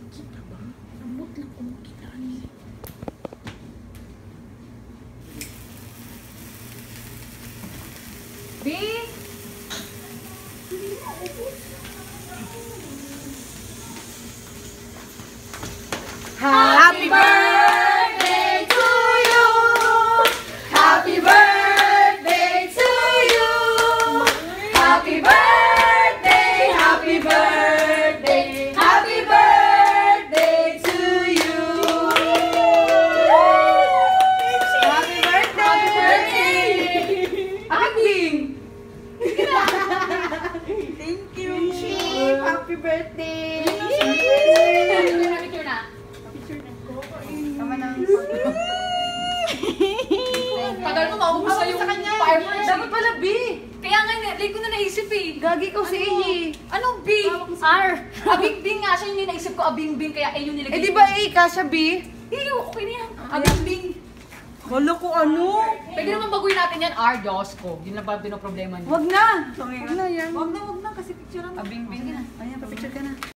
Kita ba? Amot lang kung makita niya. B! Happy birthday to you! Happy birthday to you! Happy birthday! Happy birthday! Happy birthday to you! Happy birthday! Abing! Thank you! Happy birthday! Picture na. Tama na. Tagal mo maubos na yung fireworks. Dapat pala B. Kaya nga, hindi ko na naisip eh. Gagi ko si Iyi. Anong B? R. Abing-bing nga siya, yung naisip ko abing-bing, kaya A yung nilagay Eh di ko. ba A ka sa B? Hindi, okay na yan. Abing-bing. Wala ko ano. Pwede naman baguhin natin yan, R, Diyos ko. Yun lang ba problema niyo? Wag na. Wag na yan. Wag na kasi picture Abing-bing na. Ayan, pa-picture ka na.